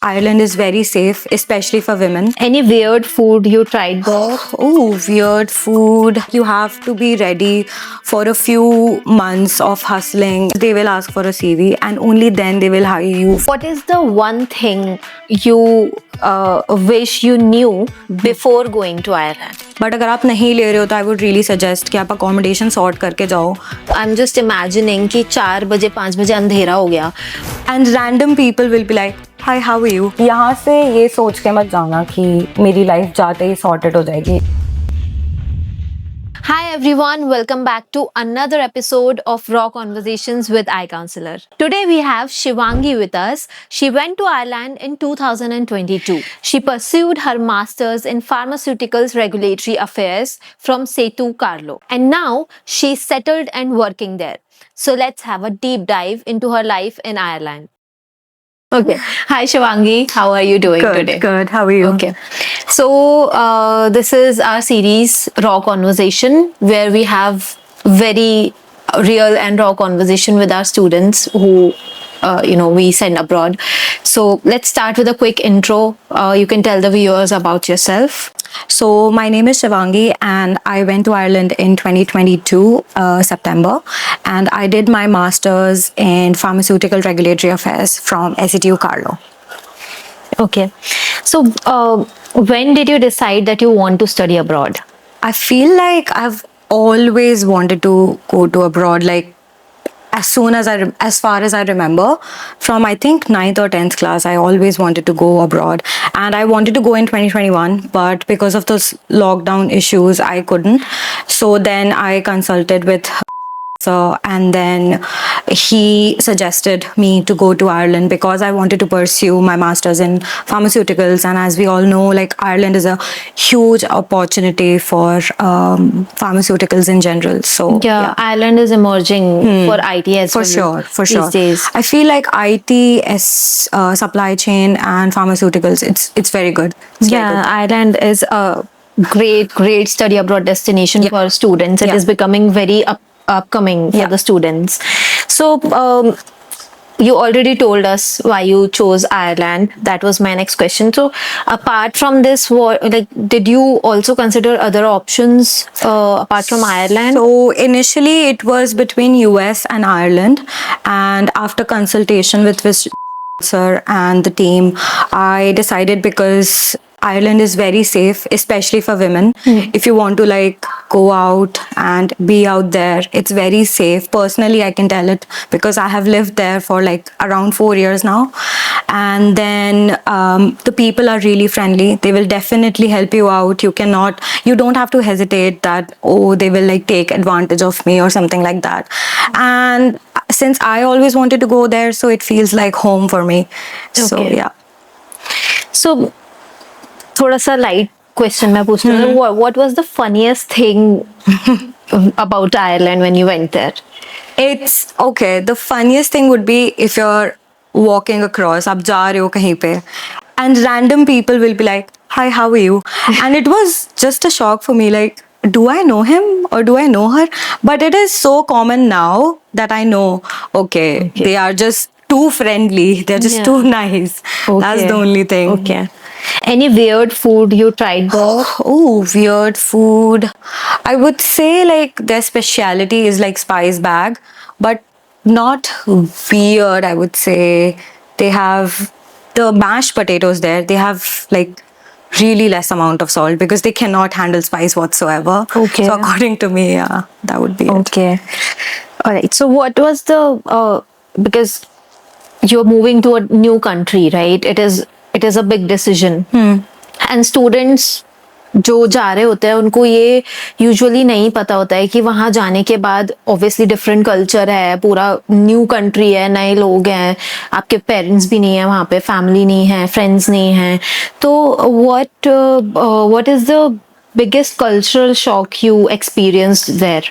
Ireland is very safe, especially for women. Any weird food you tried there? Oh, weird food. You have to be ready for a few months of hustling. They will ask for a CV and only then they will hire you. What is the one thing you wish you knew before going to Ireland? But अगर आप नहीं ले रहे हो तो I would really suggest कि आप accommodation sort करके जाओ. I'm just imagining कि 4 बजे 5 बजे अंधेरा हो गया. And random people will be like hi how are you. यहाँ से ये सोच के मत जाना कि मेरी लाइफ जाते ही सॉर्टेड हो जाएगी. Hi everyone, welcome back to another episode of Raw Conversations with iCounselor. Today we have Shivangi with us. She went to Ireland in 2022. She pursued her masters in pharmaceuticals regulatory affairs from Setu Carlo. And now she's settled and working there. So let's have a deep dive into her life in Ireland. Okay. Hi Shivangi, how are you doing today? Good. How are you? Okay. So this is our series Raw Conversation, where we have very real and raw conversation with our students who we send abroad. So let's start with a quick intro. You can tell the viewers about yourself. So my name is Shivangi and I went to Ireland in 2022 September, and I did my masters in pharmaceutical regulatory affairs from SETU Carlo. Okay. So when did you decide that you want to study abroad? I feel like I've always wanted to go to abroad, like as far as I remember, from I think 9th or 10th class, I always wanted to go abroad, and I wanted to go in 2021, but because of those lockdown issues, I couldn't. So then I consulted with and then he suggested me to go to Ireland because I wanted to pursue my masters in pharmaceuticals, and as we all know, like Ireland is a huge opportunity for pharmaceuticals in general. So yeah. Ireland is emerging for IT as for well sure these days. I feel like IT is supply chain and pharmaceuticals, it's very good. It's very good. Ireland is a great study abroad destination for students. It is becoming very upcoming for the students. So you already told us why you chose Ireland. That was my next question. So apart from this, did you also consider other options apart from Ireland? So initially it was between US and Ireland, and after consultation with sir and the team, I decided because Ireland is very safe, especially for women. If you want to like go out and be out there, it's very safe. Personally, I can tell it because I have lived there for like around 4 years now. And then the people are really friendly. They will definitely help you out. You don't have to hesitate that, oh, they will like take advantage of me or something like that. And since I always wanted to go there, so it feels like home for me. So yeah. So थोड़ा सा light question मैं पूछ रही हूँ. What was the funniest thing about Ireland when you went there? It's okay. The funniest thing would be if you're walking across, आप जा रहे हो कहीं पे, and random people will be like, "Hi, how are you?" And it was just a shock for me. Like, do I know him or do I know her? But it is so common now that I know. Okay, they are just too friendly. They're just too nice. That's the only thing. Okay. Any weird food you tried there? Oh, weird food. I would say like their speciality is like spice bag, but not weird. I would say they have the mashed potatoes there. They have like really less amount of salt because they cannot handle spice whatsoever. Okay. So according to me, yeah, that would be it. Okay. All right. So what was the because you're moving to a new country, right? It is a big decision. And students जो जा रहे होते हैं उनको ये usually नहीं पता होता है कि वहाँ जाने के बाद ऑब्वियसली डिफरेंट कल्चर है, पूरा न्यू कंट्री है, नए लोग हैं, आपके पेरेंट्स भी नहीं है वहाँ पे, फैमिली नहीं है, फ्रेंड्स नहीं है. तो what is the biggest cultural shock you experienced there?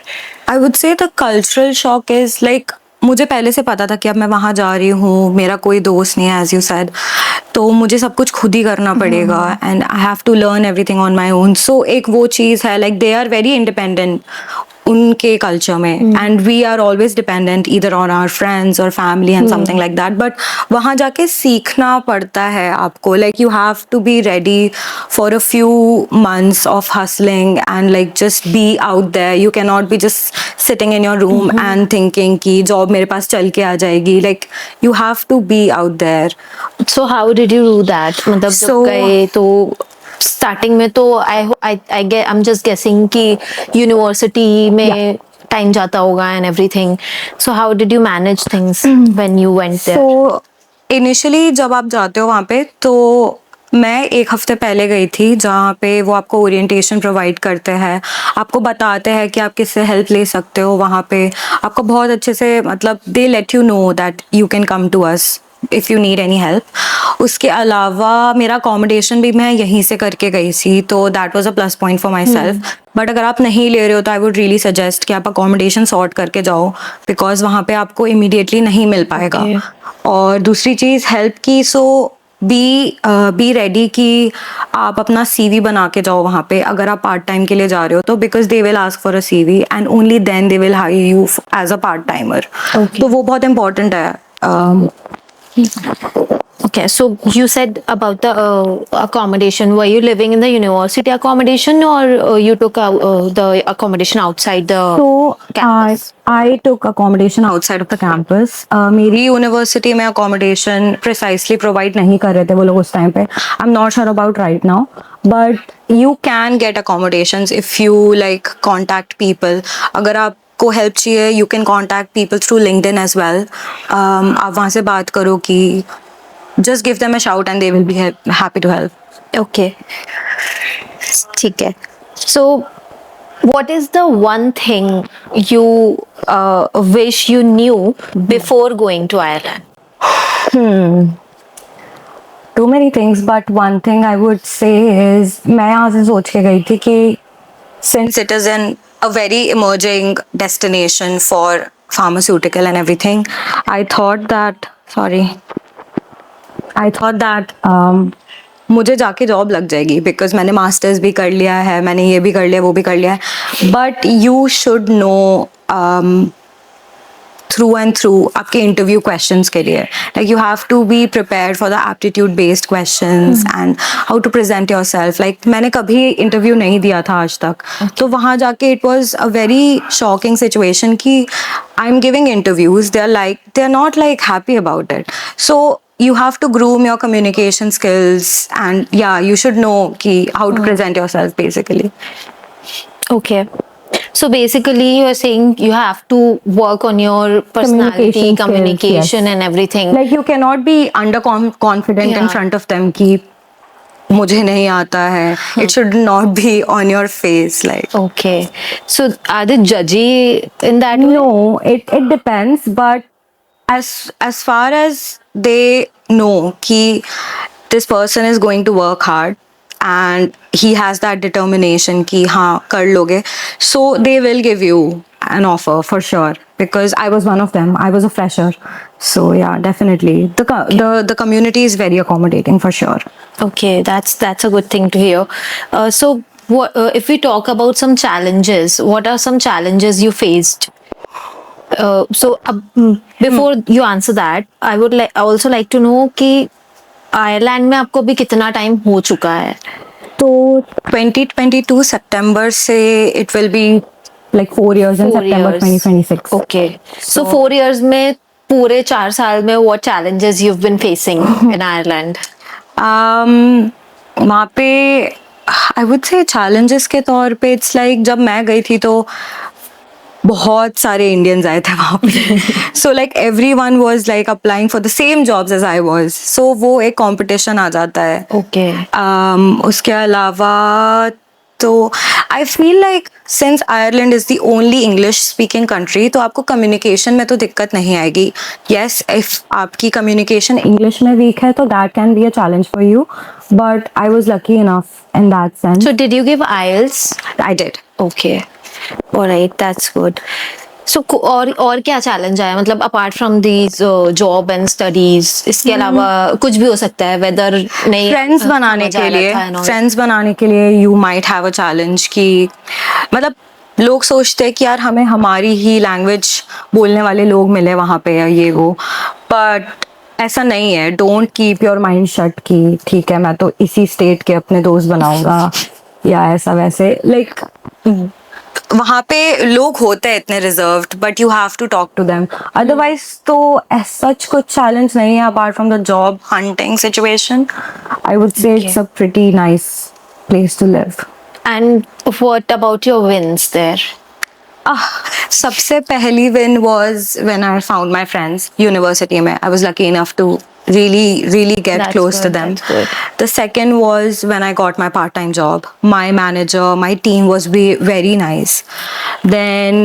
I would say the cultural shock is like मुझे पहले से पता था कि अब मैं वहाँ जा रही हूँ, मेरा कोई दोस्त नहीं है एज यू सेड, तो मुझे सब कुछ खुद ही करना पड़ेगा and I have to learn everything on my own. So एक वो चीज़ है, like they are very independent. उनके कल्चर में, and we are always dependent either on our friends और family and something like that. But वहाँ जाके सीखना पड़ता है आपको. Like you have to be ready for a few months of hustling and like just be out there. You can not be just sitting in your room and thinking कि job मेरे पास चल के आ जाएगी. Like you have to be out there. So how did you do that? मतलब जब So- गए तो स्टार्टिंग में तो I'm just guessing कि यूनिवर्सिटी में टाइम जाता होगा and everything. So how did you manage things when you went there? तो इनिशियली जब आप जाते हो वहाँ पे, तो मैं एक हफ्ते पहले गई थी जहाँ पे वो आपको ओरिएंटेशन प्रोवाइड करते हैं, आपको बताते हैं कि आप किससे हेल्प ले सकते हो. वहाँ पे आपको बहुत अच्छे से मतलब they let you know that you can come to us if you need any help. उसके अलावा मेरा अकोमोडेशन भी मैं यहीं से करके गई थी, तो that was a plus point for my self. But अगर आप नहीं ले रहे हो तो आई वुड रियली सजेस्ट कि आप अकोमोडेशन सॉर्ट करके जाओ, बिकॉज वहाँ पे आपको इमीडिएटली नहीं मिल पाएगा. Okay. और दूसरी चीज़ हेल्प की, सो बी रेडी कि आप अपना CV बना के जाओ वहाँ पे अगर आप पार्ट टाइम के लिए जा रहे हो तो, because they will ask for a CV and only then they will hire you as a part timer. Okay. तो वो बहुत इम्पोर्टेंट है. Okay, so you said about the accommodation. Were you living in the university accommodation or you took the accommodation outside the So campus? I took accommodation outside of the campus. मेरी university में accommodation precisely provide नहीं कर रहे थे वो लोग उस time पे. I'm not sure about right now, but you can get accommodations if you like contact people. अगर आपको help चाहिए, you can contact people through LinkedIn as well. आप वहाँ से बात करो कि just give them a shout and they will be happy to help. Okay. ठीक है. So, what is the one thing you wish you knew before going to Ireland? Too many things, but one thing I would say is मैं यहाँ से सोच के गई थी कि since it is a very emerging destination for pharmaceutical and everything, I thought that मुझे जाके जॉब लग जाएगी, बिकॉज मैंने मास्टर्स भी कर लिया है, मैंने ये भी कर लिया, वो भी कर लिया है. But you should know through and through आपके इंटरव्यू क्वेश्चंस के लिए. Like you have to be prepared for the aptitude based questions and how to present yourself. लाइक मैंने कभी इंटरव्यू नहीं दिया था आज तक, तो वहाँ जाके it was a very shocking situation कि I am giving interviews, they are not like happy about it. So you have to groom your communication skills, and yeah, you should know how to present yourself basically. Okay. So basically, you are saying you have to work on your personality, Communication skills, communication, yes. and everything. Like you cannot be confident in Yeah. front of them कि मुझे नहीं आता है. It should not be on your face like. Okay. So are they judgy in that way? No, it depends, but as far as they know कि this person is going to work hard and he has that determination कि हाँ कर लोगे, so they will give you an offer for sure, because I was one of them. I was a fresher, so yeah, definitely the community is very accommodating for sure. Okay, that's a good thing to hear. So if we talk about some challenges, what are some challenges you faced? Before you answer that, I would also like to know कि Ireland में आपको भी कितना time हो चुका है? तो 2022 सितंबर से it will be like 4 years in 4 September years. 2026. Okay. So 4 years में पूरे 4 साल में what challenges you've been facing in Ireland? वहाँ पे I would say challenges के तौर पे it's like जब मैं गई थी तो बहुत सारे इंडियंस आए थे वहाँ पे. So like everyone was like applying for the same jobs as I was, so वो एक कंपटीशन आ जाता है. Okay. उसके अलावा तो I feel like since Ireland is the only English speaking country, तो आपको कम्युनिकेशन में तो दिक्कत नहीं आएगी. येस, इफ आपकी कम्युनिकेशन इंग्लिश में वीक है तो that can be a challenge for you, but I was lucky enough in that sense. So did you give IELTS? I did. Okay. Alright, that's good. So और क्या challenge आया, मतलब apart from these job and studies, इसके अलावा कुछ भी हो सकता है, वेदर नहीं फ्रेंड्स बनाने के लिए you might have a challenge कि मतलब लोग सोचते हैं कि यार हमें हमारी ही लैंग्वेज बोलने वाले लोग मिले वहाँ पे या ये वो, बट ऐसा नहीं है. Don't keep your mind shut कि ठीक है मैं तो इसी स्टेट के अपने दोस्त बनाऊंगा या ऐसा वैसे. लाइक वहाँ पे लोग होते हैं इतने reserved, but you have to talk to them. Otherwise तो सच कुछ चैलेंज नहीं है apart from the job hunting situation. I would say it's a pretty nice place to live. And what about your wins there? सबसे पहली win was when I found my friends university में. I was lucky enough to really get That's close to good, them. that's good. The second was when I got my part-time job. My manager, my team was very nice. Then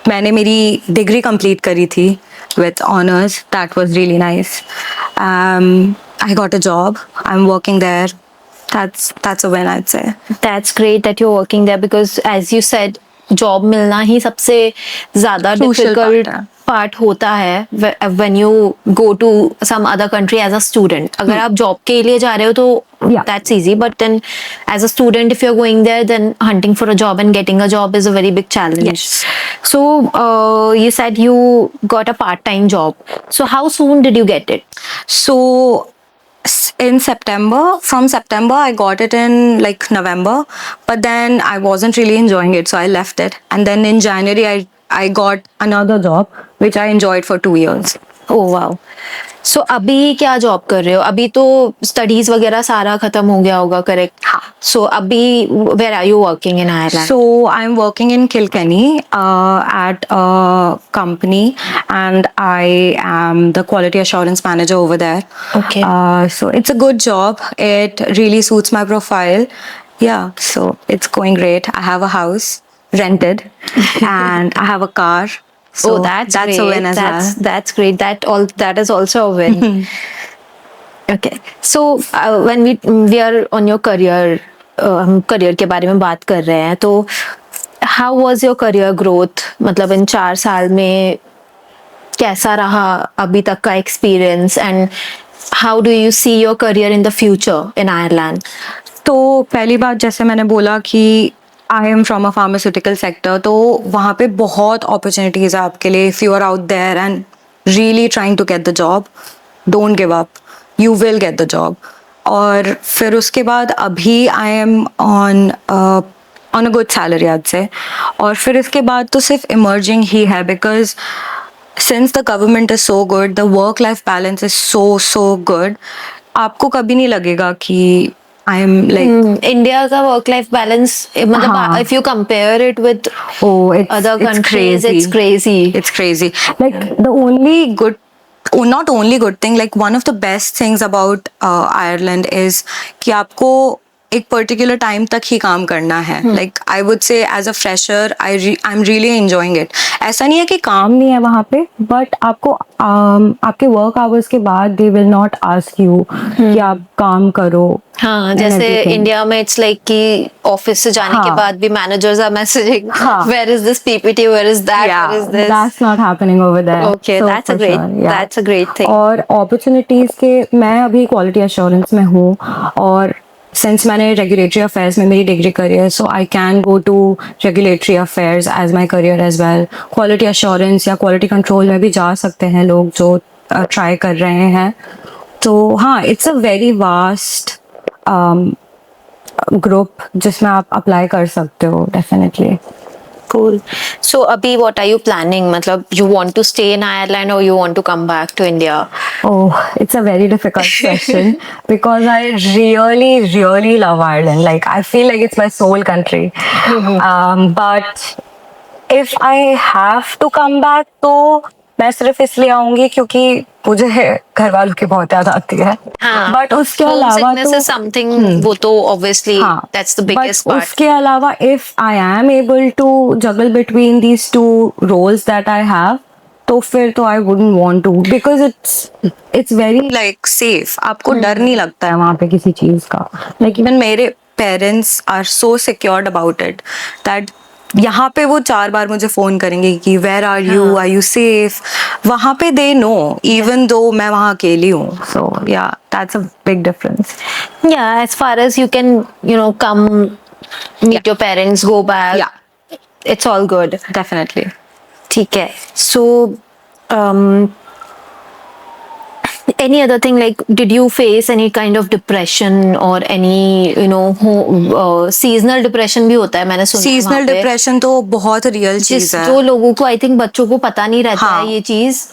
मैंने मेरी degree complete करी थी with honors. That was really nice. I got a job. I'm working there. That's a win, I'd say. That's great that you're working there because as you said, job मिलना ही सबसे ज़्यादा Crucial difficult part है. part होता है when you go to some other country as a student. अगर आप job के लिए जा रहे हो तो Yeah. that's easy, but then as a student if you're going there, then hunting for a job and getting a job is a very big challenge. Yes. So you said you got a part-time job. So how soon did you get it? So in from September, I got it in like November, but then I wasn't really enjoying it, so I left it. And then in January, I got another job, which I enjoyed for 2 years. Oh wow. So अभी क्या job कर रहे हो? अभी तो studies वगैरह सारा खत्म हो गया होगा, करेक्ट? हाँ. So अभी where are you working in Ireland? So I'm working in Kilkenny at a company, and I am the quality assurance manager over there. Okay. So it's a good job. It really suits my profile. Yeah, so it's going great. I have a house rented, and I have a car. So Oh, that's great. a win as well. That's great. That is also a win. Okay. So when we are on your career, हम career के बारे में बात कर रहे हैं, तो how was your career growth? मतलब इन 4 साल में कैसा रहा अभी तक का experience, and how do you see your career in the future in Ireland? तो पहली बात जैसे मैंने बोला कि I am from a pharmaceutical sector, तो वहाँ पे बहुत अपॉर्चुनिटीज़ है आपके लिए. If you are out there and really trying to get the job, don't give up, you will get the job. और फिर उसके बाद अभी I am on a good salary आज से. और फिर इसके बाद तो सिर्फ इमर्जिंग ही है, because since the government is so good, the work life balance is so good. आपको कभी नहीं लगेगा कि I am like India का work life balance, मतलब हाँ. if you compare it with other countries, it's crazy. It's crazy. Like the only good, not only good thing, like one of the best things about Ireland is कि आपको एक particular time तक ही काम करना है. Like I would say as a fresher I am really enjoying it. ऐसा नहीं है कि काम नहीं है वहाँ पे, बट आपको आपके वर्क आवर्स के बाद they will not ask you कि आप काम करो. हाँ, जैसे इंडिया में इट्स लाइक कि ऑफिस से जाने के बाद भी managers are messaging, where is this PPT, where is that, where is this. That's not happening over there. Okay, that's a great thing. और अपॉर्चुनिटीज के, मैं अभी क्वालिटी एश्योरेंस में हूँ, और सिंस मैंने रेगुलेटरी अफेयर्स में मेरी डिग्री करी है, so I can go to regulatory affairs as my career as well. Quality assurance या क्वालिटी कंट्रोल में भी जा सकते हैं लोग जो ट्राई कर रहे हैं. तो हाँ, it's a very vast group जिसमें आप अप्लाई कर सकते हो डेफिनेटली. Cool. So अभी what are you planning? मतलब you want to stay in Ireland or you want to come back to India? Oh, it's a very difficult question because I really love Ireland. Like I feel like it's my soul country. But if I have to come back, तो मैं सिर्फ इसलिए आऊंगी क्योंकि मुझे घर वालों की बहुत याद आती है. बट उसके अलावा तो समथिंग, वो तो obviously that's the biggest part. उसके अलावा if I am able to juggle between these two roles that I have, तो फिर तो I wouldn't want to, because it's very like safe. आपको डर नहीं लगता है वहाँ पे किसी चीज का. लाइक इवन मेरे parents are so secured about it that यहाँ पे वो 4 बार मुझे फोन करेंगे कि वेयर आर यू सेफ. वहाँ पे दे नो इवन दो मैं वहाँ अकेली हूँ. सो या that's a big difference. Yeah, as far as you can, come meet your parents, go back. Yeah. it's all good. Definitely. ठीक है. So any other thing, like did you face any kind of depression or any seasonal depression भी होता है, मैंने सुना है seasonal वहाँ पे. डिप्रेशन तो बहुत रियल चीज है. जो लोगों को, आई थिंक बच्चों को पता नहीं रहता हाँ. है ये चीज.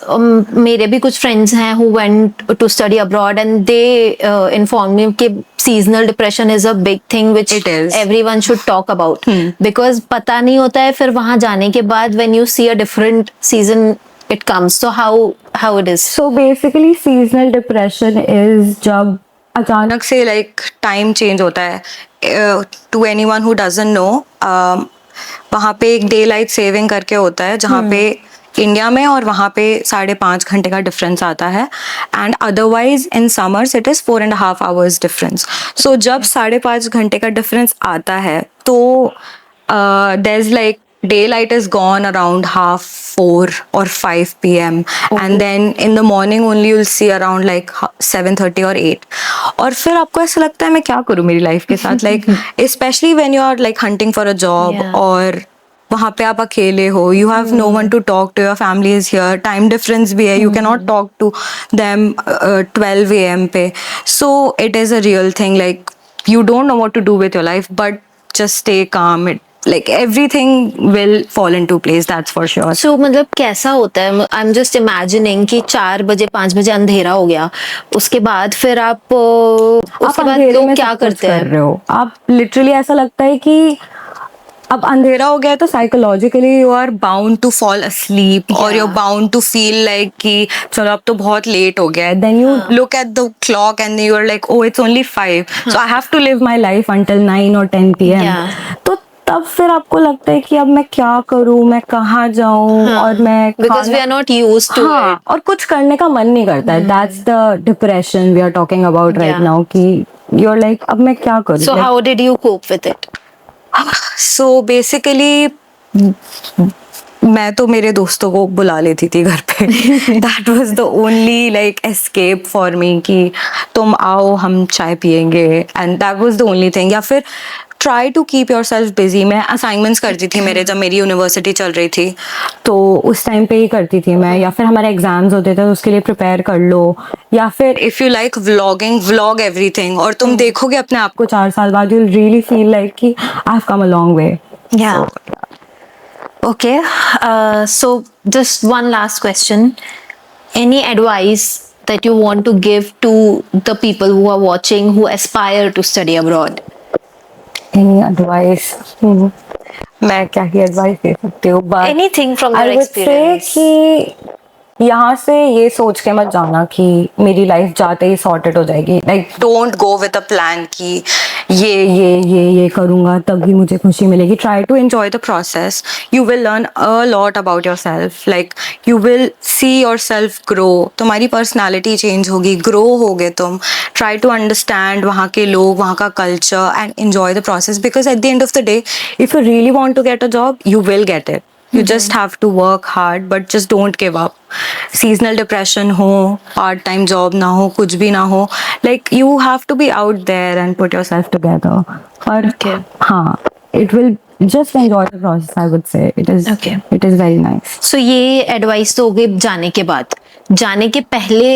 मेरे भी कुछ फ्रेंड्स हैं who went to study abroad and they informed me कि seasonal depression is a big thing which It is. everyone should talk about. Because पता नहीं होता है फिर वहां जाने के बाद when you see a different season it comes. So how it is? So basically seasonal depression is जब अचानक से like time change होता है. To anyone who doesn't know, वहाँ पे एक डे लाइट सेविंग करके होता है जहाँ पे इंडिया में और वहाँ पे 5.5 घंटे का डिफरेंस आता है. And otherwise in summers it is 4.5 hours difference. So जब 5.5 घंटे का डिफरेंस आता है तो there is like daylight is gone around 4:30 or 5 p.m. and then in the morning only you'll see around like 7:30 or 8. और फिर आपको ऐसा लगता है मैं क्या करूँ मेरी लाइफ के साथ, like especially when you are like hunting for a job. Yeah. और वहाँ पे आप अकेले हो, you have no one to talk to, your family is here, time difference भी है, you cannot talk to them 12 a.m. पे. So it is a real thing, like you don't know what to do with your life, but just stay calm. Like everything will fall into place, that's for sure. So मतलब कैसा होता है? I'm just imagining कि 4 बजे 5 बजे अंधेरा हो गया, उसके बाद फिर आप उसके बाद अंधेरे लोग में क्या सब कुछ करते कर हैं? रहे हो आप, लिटरली ऐसा लगता है कि अब अंधेरा हो गया है तो psychologically you are bound to fall asleep और you are bound to feel like कि चलो अब तो बहुत लेट हो गया है. Then you look at the clock and you are like, oh it's only 5, so I have to live my life until 9 or 10 p.m. तो तब फिर आपको लगता है कि अब मैं क्या करूं, मैं कहाँ जाऊं. और मैं Because we are not used to it. और कुछ करने का मन नहीं करता है. That's the depression we are talking about right now कि यू आर लाइक अब मैं क्या करूं. So how did you cope with it? So basically मैं तो मेरे दोस्तों को बुला लेती थी घर पे. That was the only like escape for me कि तुम आओ हम चाय पियेंगे. And that was the only thing. या फिर try to keep yourself busy. मैं असाइनमेंट्स करती थी मेरे, जब मेरी यूनिवर्सिटी चल रही थी तो उस टाइम पे ही करती थी मैं. या फिर हमारे एग्जाम्स होते थे तो उसके लिए प्रिपेयर कर लो. या फिर if you like vlogging, vlog everything. और तुम देखोगे अपने आप को 4 साल बाद, you will really feel like कि I have come a long way. Yeah. Okay. So just one last question. Any advice that you want to give to the people who are watching who aspire to study abroad? Any advice? मैं क्या ही advice दे सकती हूँ, but Anything from your I would say experience. कि यहाँ से ये सोच के मत जाना कि मेरी लाइफ जाते ही सॉर्टेड हो जाएगी. Like don't go with a plan कि ये करूँगा तभी मुझे खुशी मिलेगी. Try to enjoy the process. You will learn a lot about yourself. Like you will see yourself grow. तुम्हारी पर्सनैलिटी चेंज होगी, ग्रो होगे तुम. ट्राई टू अंडरस्टैंड वहाँ के लोग, वहाँ का culture and enjoy the process. Because at the end of the day if you really want to get a job you will get it. You just have to work hard, but just don't give up. Seasonal depression हो, part time job ना हो, कुछ भी ना हो, like you have to be out there and put yourself together. और हाँ, it will just enjoy the process. I would say it is very nice. So ये advice तो हो गई जाने के बाद. जाने के पहले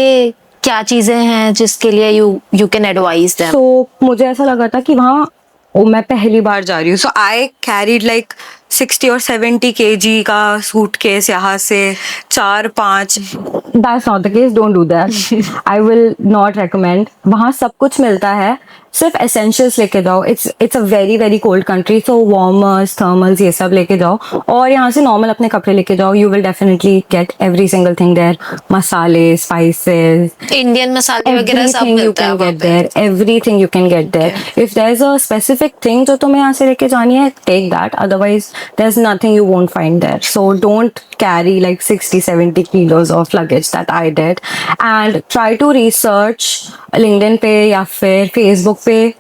क्या चीजें हैं जिसके लिए you can advise them? So मुझे ऐसा लगा था कि वहाँ मैं पहली बार जा रही हूँ. So I carried like 60 or 70 kg का सूटकेस यहाँ से 4-5. That's not the case. Don't do that. I will not recommend. वहाँ सब कुछ मिलता है, सिर्फ एसेंशियल्स लेके जाओ. It's a very very cold country, so warmers, thermals ये सब लेके जाओ. और यहाँ से नॉर्मल अपने कपड़े लेके जाओ. You will definitely get every single thing there. मसाले, स्पाइसेस, इंडियन मसाले वगैरह सब everything you मिलता है can वहाँ get पे. there. Everything you can get there. If there's a specific thing जो तुम्हें यहाँ से लेके जानी है, take that. Otherwise, there's nothing you won't find there. So don't carry like 60-70 kilos of luggage that I did. And try to research LinkedIn पे या फिर Facebook पे.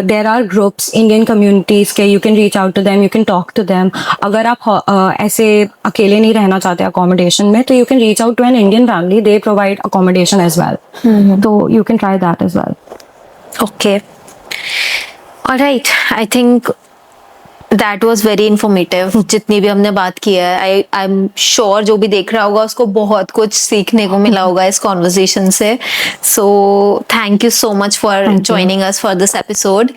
There are groups, Indian communities के, you can reach out to them, you can talk to them. अगर आप ऐसे अकेले नहीं रहना चाहते accommodation में, तो you can reach out to an Indian family, they provide accommodation as well. So you can try that as well. Okay. All right. I think that was very informative. जितनी भी हमने बात की है, आई एम श्योर जो भी देख रहा होगा उसको बहुत कुछ सीखने को मिला होगा इस कॉन्वर्जेशन से. So thank you so much for Thank you. Joining us for this episode.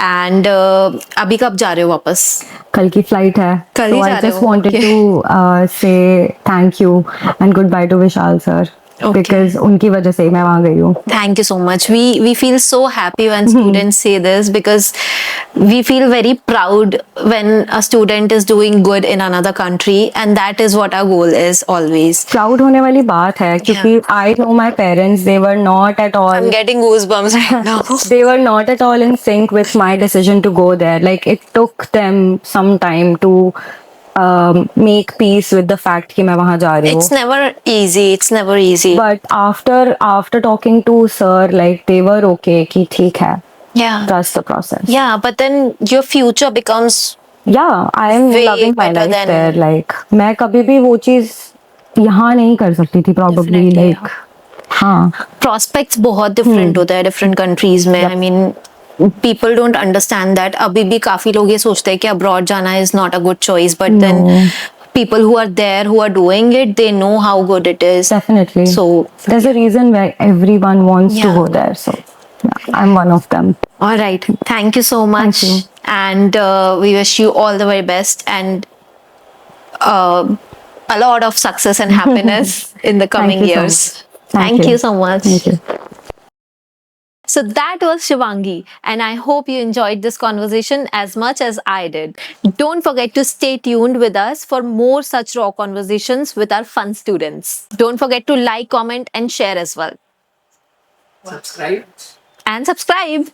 And अभी कब जा रहे हो वापस? कल की फ्लाइट है. कल ही So जा I रहे just हो, wanted okay. to say thank you and goodbye to Vishal sir. Okay. Because उनकी वजह से ही मैं वहाँ गई हूँ. Thank you so much. We feel so happy when students say this, because we feel very proud when a student is doing good in another country, and that is what our goal is always. Proud होने वाली बात है क्योंकि I know my parents, they were not at all. I'm getting goosebumps right now. They were not at all in sync with my decision to go there. Like it took them some time to make peace with the fact कि मैं वहाँ जा रही हूँ. It's never easy. It's never easy. But after talking to sir, like they were okay कि ठीक है. Yeah. Trust the process. Yeah, but then your future becomes Yeah, I am way loving my better life than- there. Like मैं कभी भी वो चीज यहाँ नहीं कर सकती थी probably. Definitely, Like हाँ. prospects बहुत different होता है different countries में. I mean, people don't understand that. अभी भी काफी लोग ये सोचते हैं कि abroad जाना is not a good choice, but then people who are there, who are doing it, they know how good it is. Definitely. So There's a reason why everyone wants to Yeah. go there. So yeah, I'm one of them. all right, thank you so much. you. And we wish you all the very best, and a lot of success and happiness in the coming you so years. much. Thank Thank you. you so much. Thank you. So that was Shivangi, and I hope you enjoyed this conversation as much as I did. Don't forget to stay tuned with us for more such raw conversations with our fun students. Don't forget to like, comment, and share as well. Subscribe. And subscribe.